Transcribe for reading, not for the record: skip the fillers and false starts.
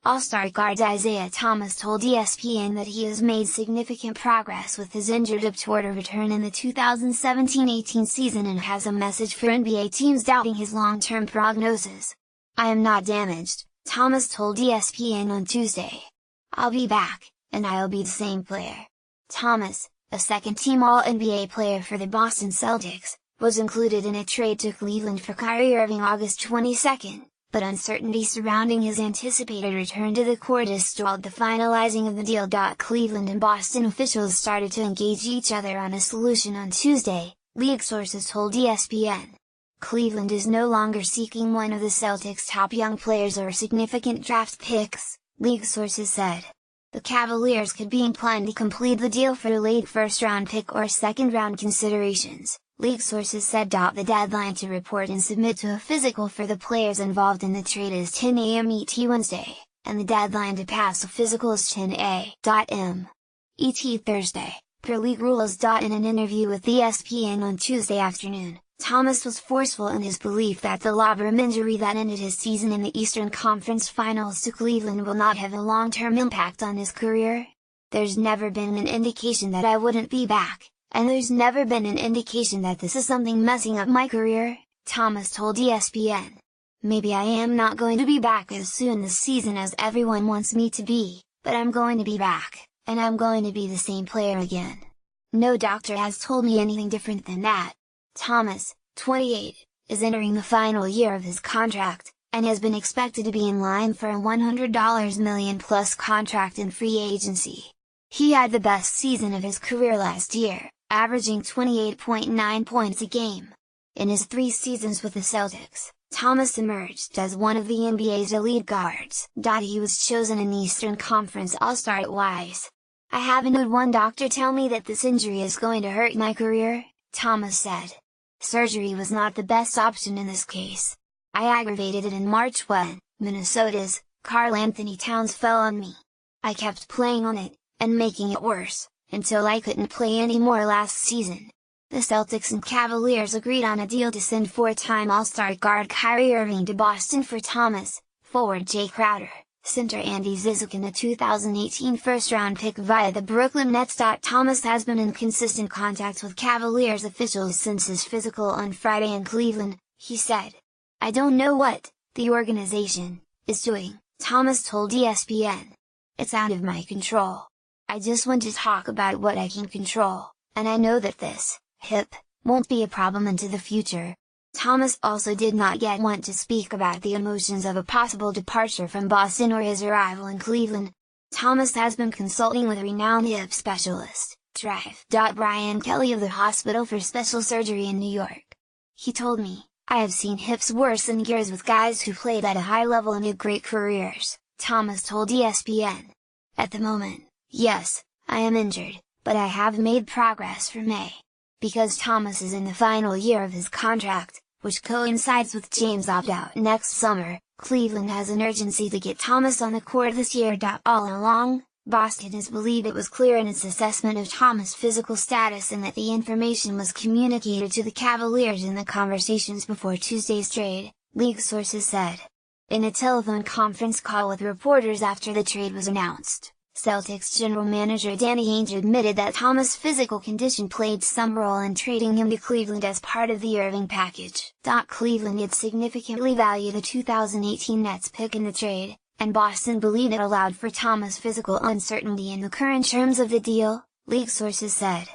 All-Star guard Isaiah Thomas told ESPN that he has made significant progress with his injured hip toward a return in the 2017-18 season and has a message for NBA teams doubting his long-term prognosis. "I am not damaged," Thomas told ESPN on Tuesday. "I'll be back, and I'll be the same player." Thomas, a second-team All-NBA player for the Boston Celtics, was included in a trade to Cleveland for Kyrie Irving August 22, but uncertainty surrounding his anticipated return to the court has stalled the finalizing of the deal. Cleveland and Boston officials started to engage each other on a solution on Tuesday, league sources told ESPN. Cleveland is no longer seeking one of the Celtics' top young players or significant draft picks, league sources said. The Cavaliers could be inclined to complete the deal for a late first-round pick or second-round considerations, league sources said. The deadline to report and submit to a physical for the players involved in the trade is 10 a.m. ET Wednesday, and the deadline to pass a physical is 10 a.m. ET Thursday, per league rules. In an interview with ESPN on Tuesday afternoon, Thomas was forceful in his belief that the labrum injury that ended his season in the Eastern Conference Finals to Cleveland will not have a long-term impact on his career. "There's never been an indication that I wouldn't be back, and there's never been an indication that this is something messing up my career," Thomas told ESPN. "Maybe I am not going to be back as soon this season as everyone wants me to be, but I'm going to be back, and I'm going to be the same player again. No doctor has told me anything different than that." Thomas, 28, is entering the final year of his contract, and has been expected to be in line for a $100 million plus contract in free agency. He had the best season of his career last year, averaging 28.9 points a game. In his 3 seasons with the Celtics, Thomas emerged as one of the NBA's elite guards. He was chosen an Eastern Conference All-Star at Wise. "I haven't had one doctor tell me that this injury is going to hurt my career," Thomas said. "Surgery was not the best option in this case. I aggravated it in March when Minnesota's Karl Anthony Towns fell on me. I kept playing on it, and making it worse, until I couldn't play anymore last season." The Celtics and Cavaliers agreed on a deal to send 4-time All-Star guard Kyrie Irving to Boston for Thomas, forward Jay Crowder, center Andy Zizic and a 2018 first-round pick via the Brooklyn Nets. Thomas has been in consistent contact with Cavaliers officials since his physical on Friday in Cleveland, he said. "I don't know what the organization is doing," Thomas told ESPN. "It's out of my control. I just want to talk about what I can control, and I know that this hip won't be a problem into the future." Thomas also did not yet want to speak about the emotions of a possible departure from Boston or his arrival in Cleveland. Thomas has been consulting with renowned hip specialist, Brian Kelly of the Hospital for Special Surgery in New York. "He told me, I have seen hips worse in years with guys who played at a high level and had great careers," Thomas told ESPN. "At the moment, yes, I am injured, but I have made progress for May." Because Thomas is in the final year of his contract, which coincides with James' opt-out next summer, Cleveland has an urgency to get Thomas on the court this year. All along, Boston has believed it was clear in its assessment of Thomas' physical status and that the information was communicated to the Cavaliers in the conversations before Tuesday's trade, league sources said. In a telephone conference call with reporters after the trade was announced, Celtics general manager Danny Ainge admitted that Thomas' physical condition played some role in trading him to Cleveland as part of the Irving package. Cleveland had significantly valued the 2018 Nets pick in the trade, and Boston believed it allowed for Thomas' physical uncertainty in the current terms of the deal, league sources said.